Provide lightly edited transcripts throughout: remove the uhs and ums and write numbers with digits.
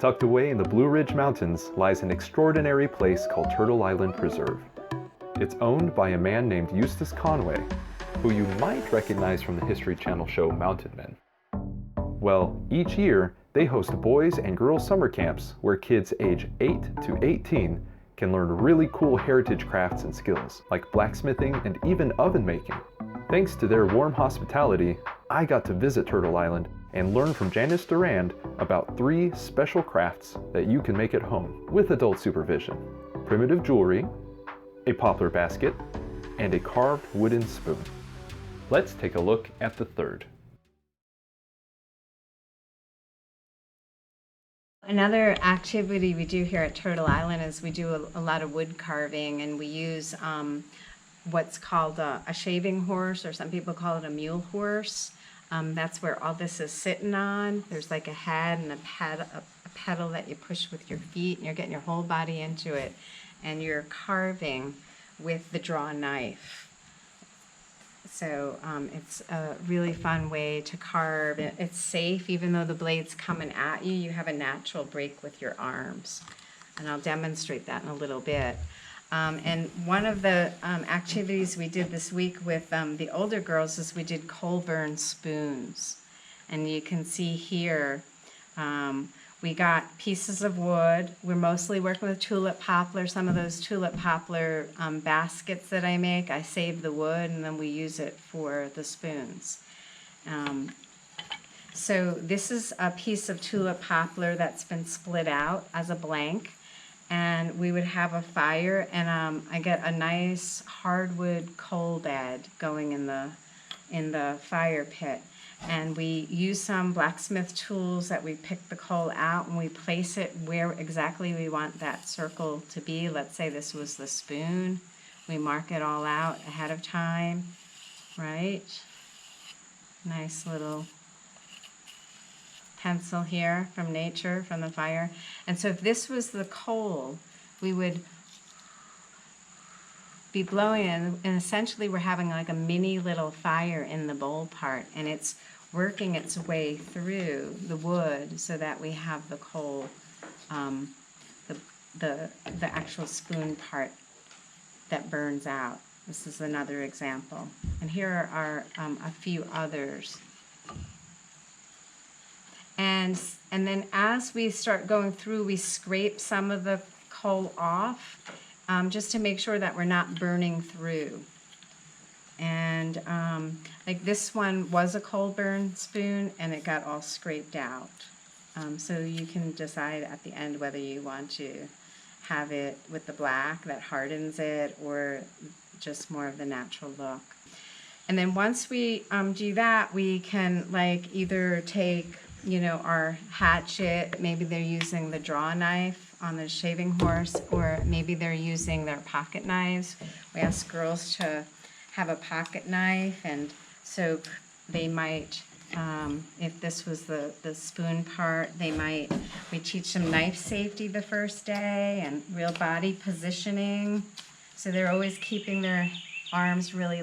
Tucked away in the Blue Ridge Mountains lies an extraordinary place called Turtle Island Preserve. It's owned by a man named Eustace Conway, who you might recognize from the History Channel show Mountain Men. Well, each year, they host boys and girls summer camps where kids age 8 to 18 can learn really cool heritage crafts and skills, like blacksmithing and even oven making. Thanks to their warm hospitality, I got to visit Turtle Island and learn from Janice Durand about 3 special crafts that you can make at home with adult supervision: primitive jewelry, a poplar basket, and a carved wooden spoon. Let's take a look at the third. Another activity we do here at Turtle Island is we do a lot of wood carving, and we use what's called a shaving horse, or some people call it a mule horse. That's where all this is sitting on. There's like a head and a pedal that you push with your feet, and you're getting your whole body into it, and you're carving with the draw knife. So it's a really fun way to carve. It's safe, even though the blade's coming at you. You have a natural break with your arms, and I'll demonstrate that in a little bit. And one of the activities we did this week with the older girls is we did coal burn spoons. And you can see here, we got pieces of wood. We're mostly working with tulip poplar. Some of those tulip poplar baskets that I make, I save the wood and then we use it for the spoons. So this is a piece of tulip poplar that's been split out as a blank. And we would have a fire, and I get a nice hardwood coal bed going in the fire pit. And we use some blacksmith tools that we pick the coal out, and we place it where exactly we want that circle to be. Let's say this was the spoon. We mark it all out ahead of time, right? Nice little pencil here from nature, from the fire. And so if this was the coal, we would be blowing in, and essentially we're having like a mini little fire in the bowl part, and it's working its way through the wood so that we have the coal, the actual spoon part that burns out. This is another example. And here are a few others. And then as we start going through, we scrape some of the coal off just to make sure that we're not burning through. And like this one was a coal burn spoon, and it got all scraped out. So you can decide at the end whether you want to have it with the black that hardens it, or just more of the natural look. And then once we do that, we can like either take, you know, our hatchet, maybe they're using the draw knife on the shaving horse, or maybe they're using their pocket knives. We ask girls to have a pocket knife, and so they might, if this was the spoon part, we teach them knife safety the first day and real body positioning. So they're always keeping their arms really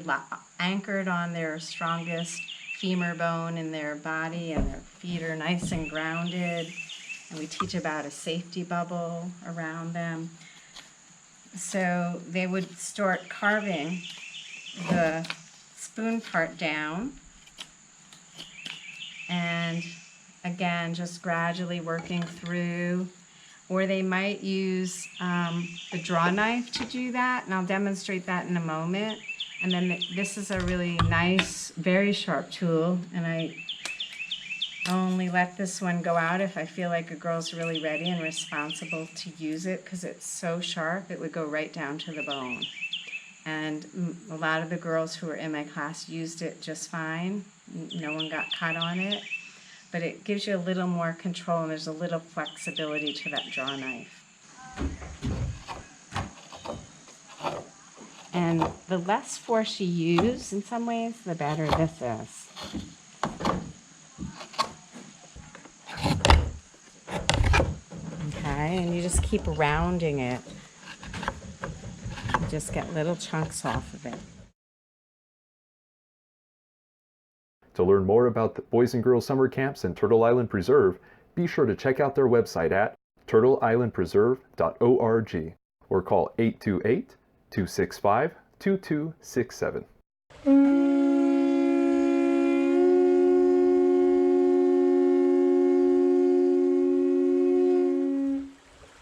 anchored on their strongest femur bone in their body, and their feet are nice and grounded. And we teach about a safety bubble around them. So they would start carving the spoon part down, and again, just gradually working through. Or they might use the draw knife to do that, and I'll demonstrate that in a moment. And then this is a really nice, very sharp tool, and I only let this one go out if I feel like a girl's really ready and responsible to use it, because it's so sharp it would go right down to the bone. And a lot of the girls who were in my class used it just fine. No one got cut on it. But it gives you a little more control, and there's a little flexibility to that draw knife. And the less force you use in some ways, the better this is. Okay, and you just keep rounding it. You just get little chunks off of it. To learn more about the Boys and Girls Summer Camps and Turtle Island Preserve, be sure to check out their website at turtleislandpreserve.org or call 828-265-2267.